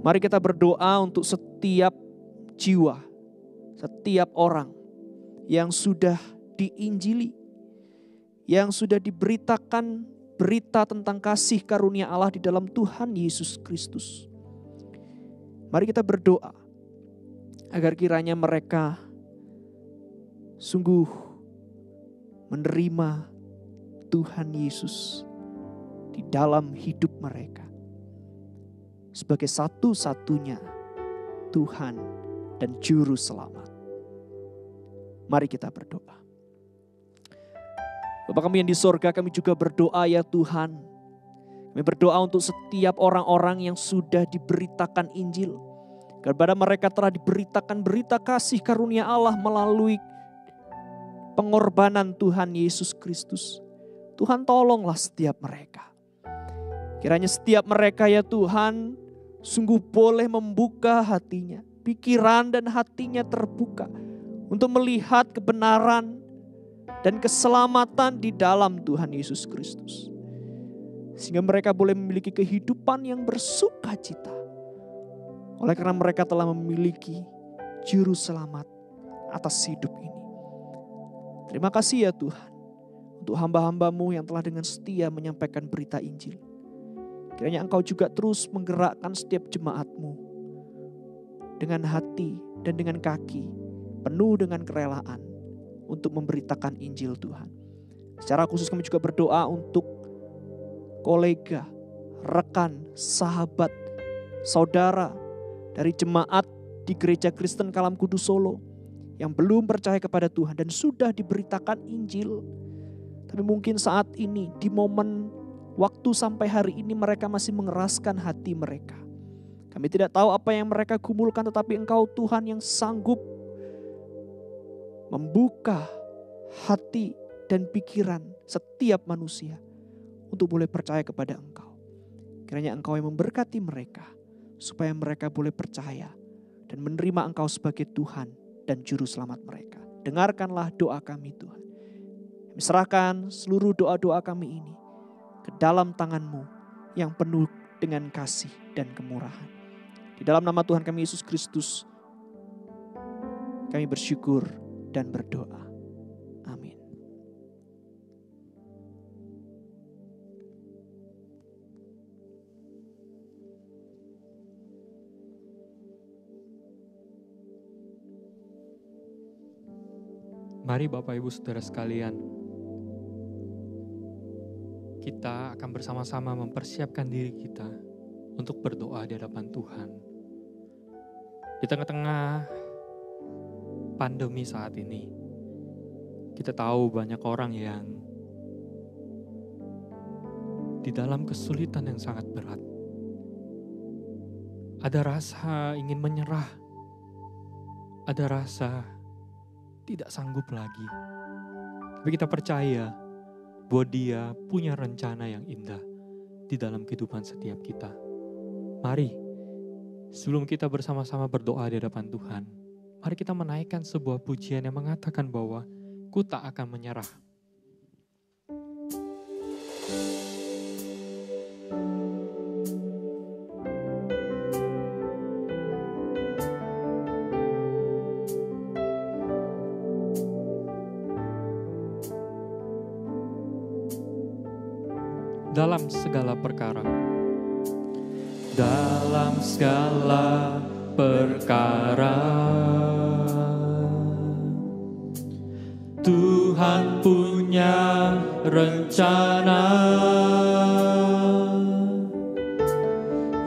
Mari kita berdoa untuk setiap jiwa. Setiap orang yang sudah diinjili. Yang sudah diberitakan berita tentang kasih karunia Allah di dalam Tuhan Yesus Kristus. Mari kita berdoa agar kiranya mereka sungguh menerima Tuhan Yesus di dalam hidup mereka sebagai satu-satunya Tuhan dan Juru Selamat. Mari kita berdoa. Bapa kami yang di sorga, kami juga berdoa ya Tuhan. Kami berdoa untuk setiap orang-orang yang sudah diberitakan Injil. Kepada mereka telah diberitakan berita kasih karunia Allah melalui pengorbanan Tuhan Yesus Kristus. Tuhan, tolonglah setiap mereka. Kiranya setiap mereka ya Tuhan sungguh boleh membuka hatinya. Pikiran dan hatinya terbuka untuk melihat kebenaran dan keselamatan di dalam Tuhan Yesus Kristus. Sehingga mereka boleh memiliki kehidupan yang bersuka cita. Oleh karena mereka telah memiliki Juru Selamat atas hidup ini. Terima kasih ya Tuhan. Untuk hamba-hamba-Mu yang telah dengan setia menyampaikan berita Injil. Kiranya Engkau juga terus menggerakkan setiap jemaat-Mu. Dengan hati dan dengan kaki. Penuh dengan kerelaan. Untuk memberitakan Injil Tuhan. Secara khusus kami juga berdoa untuk kolega, rekan, sahabat, saudara dari jemaat di Gereja Kristen Kalam Kudus Solo yang belum percaya kepada Tuhan dan sudah diberitakan Injil. Tapi mungkin saat ini di momen waktu sampai hari ini mereka masih mengeraskan hati mereka. Kami tidak tahu apa yang mereka gumulkan, tetapi Engkau Tuhan yang sanggup membuka hati dan pikiran setiap manusia untuk boleh percaya kepada Engkau. Kiranya Engkau yang memberkati mereka supaya mereka boleh percaya dan menerima Engkau sebagai Tuhan dan Juru Selamat mereka. Dengarkanlah doa kami Tuhan. Kami serahkan seluruh doa-doa kami ini ke dalam tangan-Mu yang penuh dengan kasih dan kemurahan. Di dalam nama Tuhan kami Yesus Kristus kami bersyukur dan berdoa. Amin. Mari Bapak Ibu Saudara sekalian, kita akan bersama-sama mempersiapkan diri kita untuk berdoa di hadapan Tuhan. Di tengah-tengah pandemi saat ini, kita tahu banyak orang yang di dalam kesulitan yang sangat berat. Ada rasa ingin menyerah, ada rasa tidak sanggup lagi. Tapi kita percaya bahwa Dia punya rencana yang indah di dalam kehidupan setiap kita. Mari, sebelum kita bersama-sama berdoa di hadapan Tuhan, mari kita menaikkan sebuah pujian yang mengatakan bahwa ku tak akan menyerah. Dalam segala perkara. Dalam segala perkara Tuhan punya rencana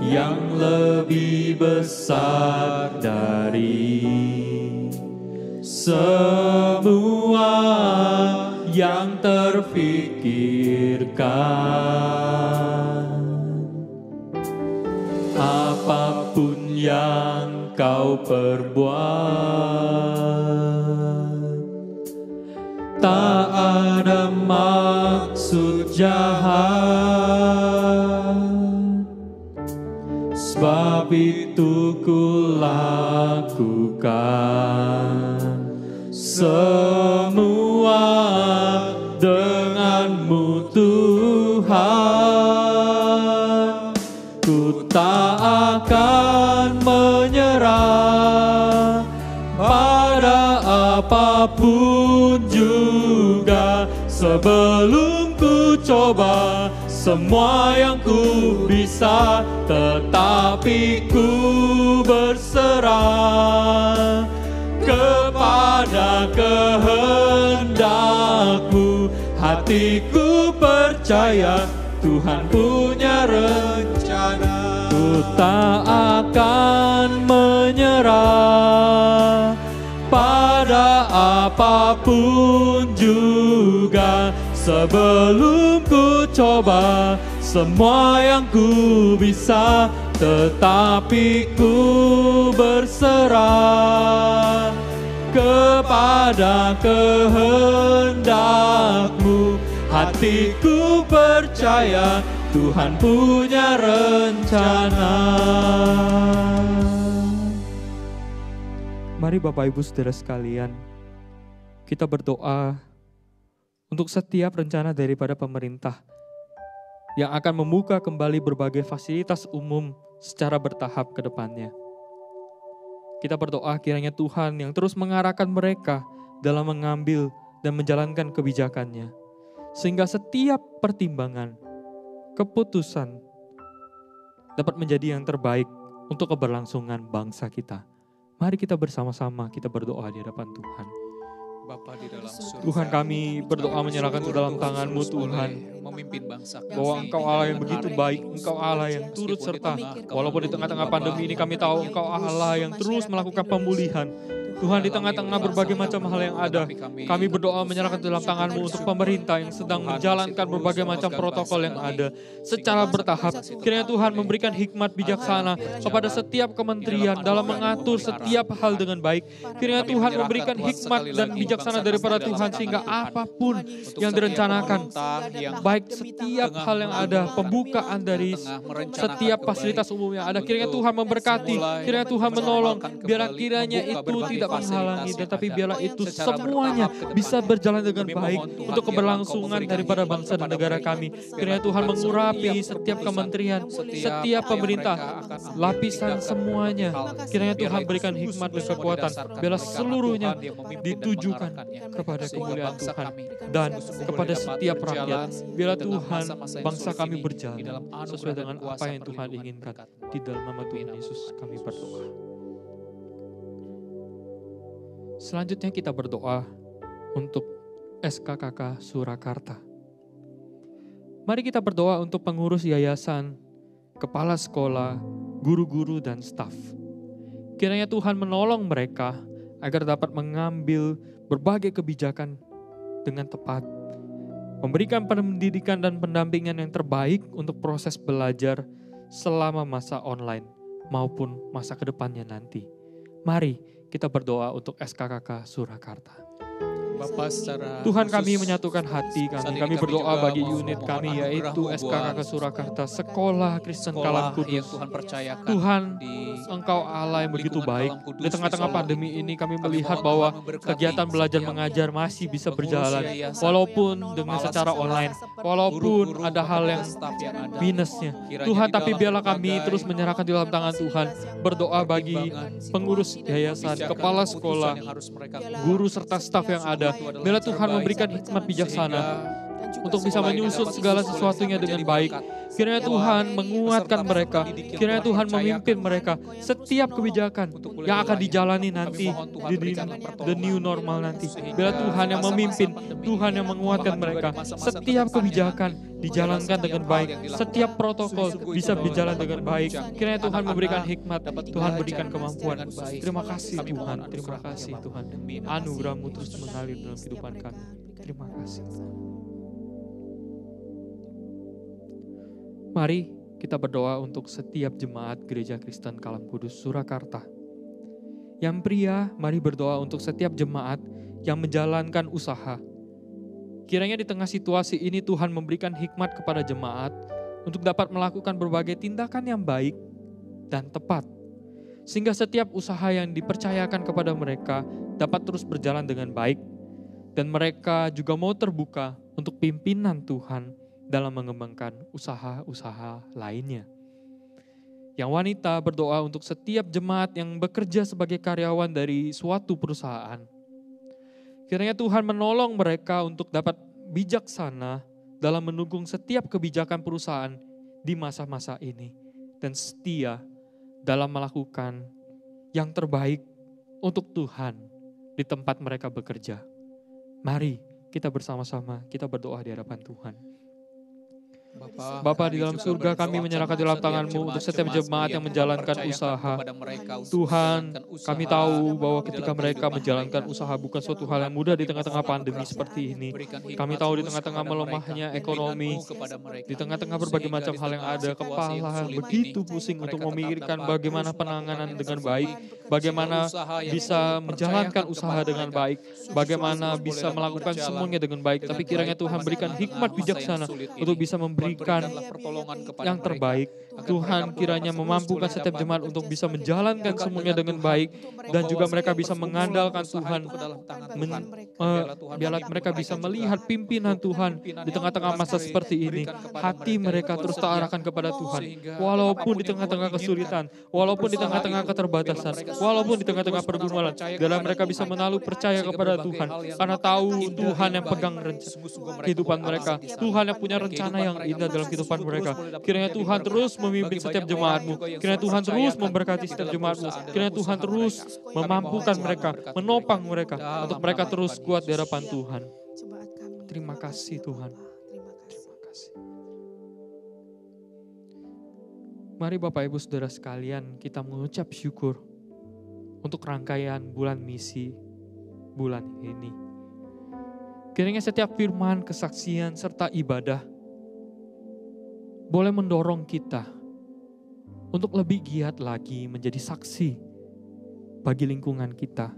yang lebih besar dari semua yang terfikirkan. Apapun yang kau perbuat, tak ada maksud jahat, sebab itu ku lakukan semua denganmu Tuhan. Ku tak akan menyerah pada apapun juga, sebelum ku coba semua yang ku bisa, tetapi ku berserah kepada kehendak-Mu. Hatiku percaya Tuhan punya rencana. Ku tak akan menyerah pada apapun juga, sebelum ku coba semua yang ku bisa, tetapi ku berserah kepada kehendak-Mu. Hatiku percaya Tuhan punya rencana. Mari Bapak Ibu Saudara sekalian, kita berdoa untuk setiap rencana daripada pemerintah yang akan membuka kembali berbagai fasilitas umum secara bertahap ke depannya. Kita berdoa kiranya Tuhan yang terus mengarahkan mereka dalam mengambil dan menjalankan kebijakannya, sehingga setiap pertimbangan, keputusan dapat menjadi yang terbaik untuk keberlangsungan bangsa kita. Mari kita bersama-sama kita berdoa di hadapan Tuhan. Bapa di dalam surga, Tuhan, kami berdoa menyerahkan ke dalam tangan-Mu Tuhan, memimpin bangsa kami, bahwa Engkau Allah yang begitu baik, Engkau Allah yang turut serta, walaupun di tengah-tengah pandemi ini kami tahu Engkau Allah yang terus melakukan pemulihan. Tuhan, di tengah-tengah berbagai macam hal yang ada, kami berdoa menyerahkan dalam tangan-Mu untuk pemerintah yang sedang menjalankan berbagai macam protokol yang ada secara bertahap. Kiranya Tuhan memberikan hikmat bijaksana kepada setiap kementerian dalam mengatur setiap hal dengan baik. Kiranya Tuhan memberikan hikmat dan bijaksana daripada Tuhan, sehingga apapun yang direncanakan, baik setiap hal yang ada, pembukaan dari setiap fasilitas umum yang ada, kiranya Tuhan memberkati, kiranya Tuhan menolong, biar kiranya itu tidak menghalangi, tetapi biarlah itu semuanya bisa berjalan dengan baik untuk keberlangsungan daripada bangsa dan negara kami. Kiranya Tuhan mengurapi setiap kementerian, setiap pemerintah, lapisan semuanya. Kiranya Tuhan berikan hikmat dan kekuatan, biarlah seluruhnya ditujukan kepada kemuliaan Tuhan dan kepada setiap rakyat. Biarlah Tuhan bangsa kami berjalan sesuai dengan apa yang Tuhan inginkan. Di dalam nama Tuhan Yesus kami berdoa. Selanjutnya kita berdoa untuk SKKK Surakarta. Mari kita berdoa untuk pengurus yayasan, kepala sekolah, guru-guru dan staf. Kiranya Tuhan menolong mereka agar dapat mengambil berbagai kebijakan dengan tepat, memberikan pendidikan dan pendampingan yang terbaik untuk proses belajar selama masa online maupun masa kedepannya nanti. Mari kita berdoa untuk SKKK Surakarta. Bapa secara Tuhan, kami khusus, menyatukan hati saat kami. ini Kami berdoa juga bagi mau unit memohon kami, yaitu anugerah-Mu SKKK buat Surakarta, Sekolah Kristen Kalam sekolah yang Kudus. Tuhan percayakan Tuhan, di Engkau Allah yang begitu lingkungan baik. Kalam Kudus Di tengah-tengah Solo pandemi ini kami melihat mohon bahwa Tuhan memberkati kegiatan belajar setiap mengajar masih bisa pengurus berjalan. yayasan, Walaupun dengan kepala secara sekolah, online. Walaupun guru-guru, ada hal yang staf yang ada. minusnya. Kiranya Tuhan, di tapi dalam biarlah kami berbagai terus menyerahkan di dalam tangan Tuhan. Berdoa bagi pengurus yayasan, kebijakan, kepala keputusan sekolah, yang harus mereka guru serta staf yang ada. Biarlah Tuhan memberikan hikmat bijaksana untuk bisa menyusun segala sesuatunya dengan baik. Kiranya Tuhan menguatkan mereka. Kiranya Tuhan memimpin mereka. Setiap kebijakan yang akan dijalani nanti di the new normal nanti. Biarlah Tuhan yang memimpin, Tuhan yang menguatkan mereka. Setiap kebijakan dijalankan dengan baik. Setiap protokol bisa berjalan dengan baik. Kiranya Tuhan memberikan hikmat. Tuhan berikan kemampuan. Terima kasih Tuhan. Terima kasih Tuhan. Anugerah-Mu terus mengalir dalam kehidupan kami. Terima kasih. Mari kita berdoa untuk setiap jemaat Gereja Kristen Kalam Kudus Surakarta. Yang pria, mari berdoa untuk setiap jemaat yang menjalankan usaha. Kiranya di tengah situasi ini Tuhan memberikan hikmat kepada jemaat untuk dapat melakukan berbagai tindakan yang baik dan tepat. Sehingga setiap usaha yang dipercayakan kepada mereka dapat terus berjalan dengan baik. Dan mereka juga mau terbuka untuk pimpinan Tuhan dalam mengembangkan usaha-usaha lainnya. Yang wanita berdoa untuk setiap jemaat yang bekerja sebagai karyawan dari suatu perusahaan. Kiranya Tuhan menolong mereka untuk dapat bijaksana dalam mendukung setiap kebijakan perusahaan di masa-masa ini. Dan setia dalam melakukan yang terbaik untuk Tuhan di tempat mereka bekerja. Mari kita bersama-sama kita berdoa di hadapan Tuhan. Bapa di dalam surga, kami menyerahkan di dalam tangan-Mu untuk setiap jemaat yang menjalankan usaha. Tuhan, kami tahu bahwa ketika mereka menjalankan usaha bukan suatu hal yang mudah di tengah-tengah pandemi seperti ini. Kami tahu di tengah-tengah melemahnya ekonomi, di tengah-tengah berbagai macam hal yang ada, kepala begitu pusing untuk memikirkan bagaimana penanganan dengan baik, bagaimana bisa menjalankan usaha dengan baik, bagaimana bisa melakukan semuanya dengan baik. Tapi kiranya Tuhan berikan hikmat bijaksana untuk bisa memberikan yang terbaik. Tuhan kiranya memampukan setiap jemaat untuk bisa menjalankan semuanya dengan baik. Dan juga mereka bisa mengandalkan Tuhan. Biarlah mereka bisa melihat pimpinan Tuhan di tengah-tengah masa seperti ini. Hati mereka terus terarahkan kepada Tuhan. Walaupun di tengah-tengah kesulitan, walaupun di tengah-tengah keterbatasan, walaupun di tengah-tengah pergumulan, biarlah mereka bisa menaruh percaya kepada Tuhan. Karena tahu Tuhan yang pegang kehidupan mereka. Tuhan yang punya rencana yang indah dalam kehidupan mereka. Kiranya Tuhan terus memimpin setiap jemaat-Mu. Kiranya Tuhan terus memberkati setiap jemaat-Mu. Kiranya Tuhan terus memampukan mereka, menopang mereka, untuk mereka terus kuat di hadapan Tuhan. Terima kasih Tuhan. Terima kasih. Mari Bapak Ibu Saudara sekalian, kita mengucap syukur untuk rangkaian bulan misi bulan ini. Kiranya setiap firman, kesaksian, serta ibadah boleh mendorong kita untuk lebih giat lagi menjadi saksi bagi lingkungan kita,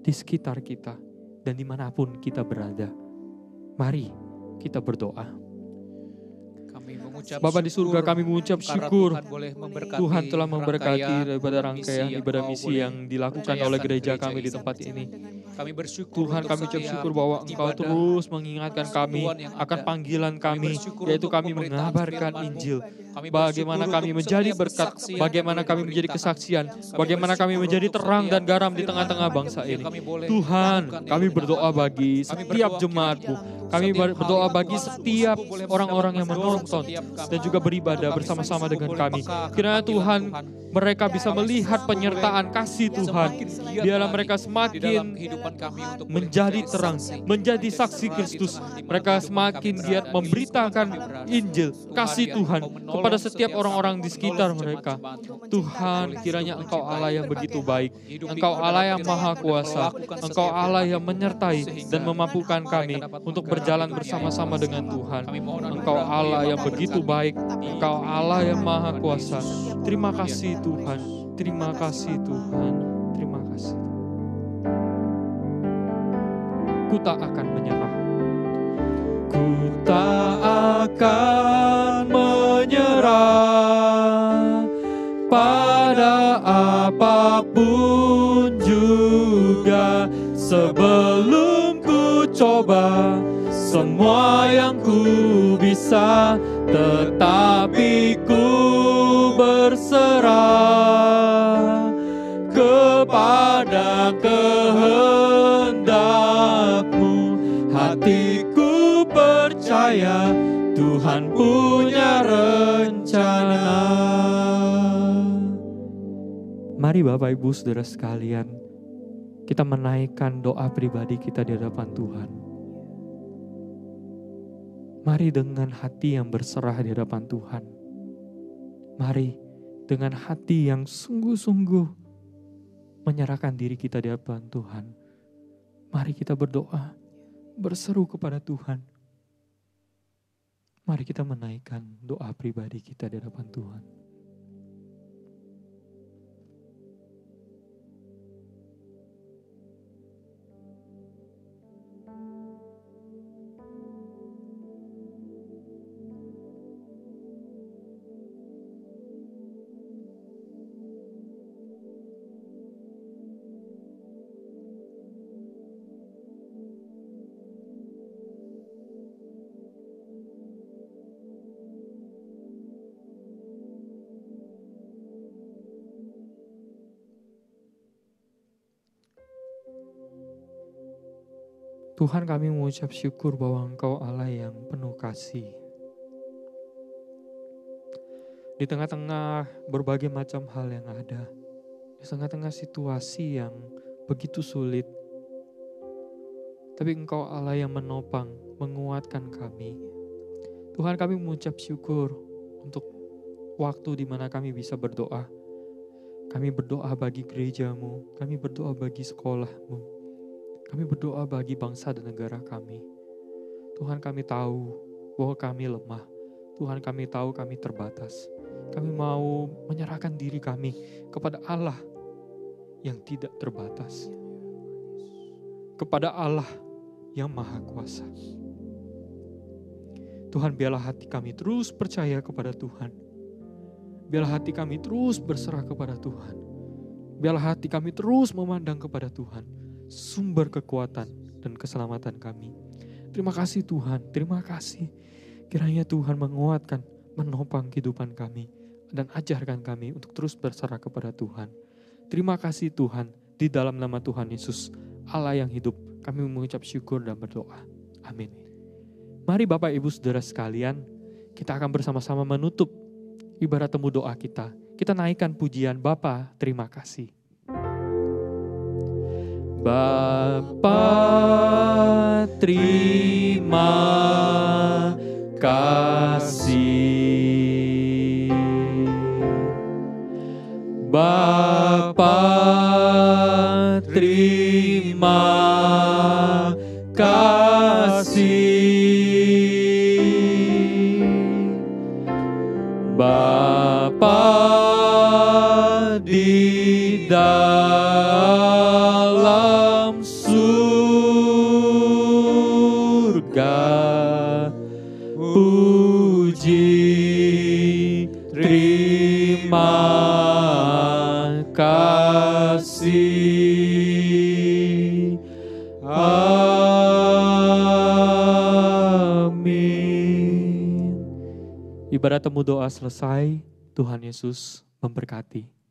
di sekitar kita, dan dimanapun kita berada. Mari kita berdoa. Bapa di surga, kami mengucap syukur Tuhan telah memberkati daripada rangkaian ibadah misi yang dilakukan oleh gereja kami di tempat ini. Tuhan, kami ucap syukur bahwa Engkau terus mengingatkan kami akan panggilan kami, yaitu kami mengabarkan Injil. Bagaimana kami menjadi berkat, bagaimana kami menjadi kesaksian, bagaimana kami menjadi terang dan garam di tengah-tengah bangsa ini. Tuhan, kami berdoa bagi setiap jemaat-Mu. Kami berdoa bagi setiap orang-orang yang menonton dan juga beribadah bersama-sama dengan kami. Kiranya Tuhan, mereka bisa melihat penyertaan kasih Tuhan. Biarlah mereka semakin menjadi terang, menjadi saksi Kristus. Mereka semakin giat memberitakan Injil, kasih Tuhan kepada setiap orang-orang di sekitar mereka. Tuhan, kiranya Engkau Allah yang begitu baik. Engkau Allah yang maha kuasa. Engkau Allah yang menyertai dan memampukan kami untuk berjalan bersama-sama dengan Tuhan. Engkau Allah yang begitu baik. Engkau Allah yang maha kuasa. Terima kasih Tuhan. Terima kasih Tuhan. Terima kasih. ku tak akan menyerah. Ku tak akan menyerah pada apapun juga, sebelum ku coba semua yang ku bisa, tetapi ku berserah kepada kehendak-Mu. Hatiku percaya Tuhan punya rencana. Mari Bapak Ibu Saudara sekalian, kita menaikkan doa pribadi kita di hadapan Tuhan. Mari dengan hati yang berserah di hadapan Tuhan. Mari dengan hati yang sungguh-sungguh menyerahkan diri kita di hadapan Tuhan. Mari kita berdoa, berseru kepada Tuhan. Mari kita menaikkan doa pribadi kita di hadapan Tuhan. Tuhan, kami mengucap syukur bahwa Engkau Allah yang penuh kasih. Di tengah-tengah berbagai macam hal yang ada, di tengah-tengah situasi yang begitu sulit, tapi Engkau Allah yang menopang, menguatkan kami. Tuhan, kami mengucap syukur untuk waktu di mana kami bisa berdoa. Kami berdoa bagi gereja-Mu, kami berdoa bagi sekolah-Mu. Kami berdoa bagi bangsa dan negara kami. Tuhan, kami tahu bahwa kami lemah. Tuhan, kami tahu kami terbatas. Kami mau menyerahkan diri kami kepada Allah yang tidak terbatas. Kepada Allah yang Maha Kuasa. Tuhan, biarlah hati kami terus percaya kepada Tuhan. Biarlah hati kami terus berserah kepada Tuhan. Biarlah hati kami terus memandang kepada Tuhan, sumber kekuatan dan keselamatan kami. Terima kasih Tuhan, terima kasih. Kiranya Tuhan menguatkan, menopang kehidupan kami, dan ajarkan kami untuk terus berserah kepada Tuhan. Terima kasih Tuhan, di dalam nama Tuhan Yesus, Allah yang hidup, kami mengucap syukur dan berdoa. Amin. Mari Bapak Ibu Saudara sekalian, kita akan bersama-sama menutup ibarat temu doa kita. Kita naikkan pujian Bapa, terima kasih. Bapa, terima kasih. Bapa, terima kasih. Bapa di dalam surga, puji terima kasih. Amin. Ibarat temu doa selesai, Tuhan Yesus memberkati.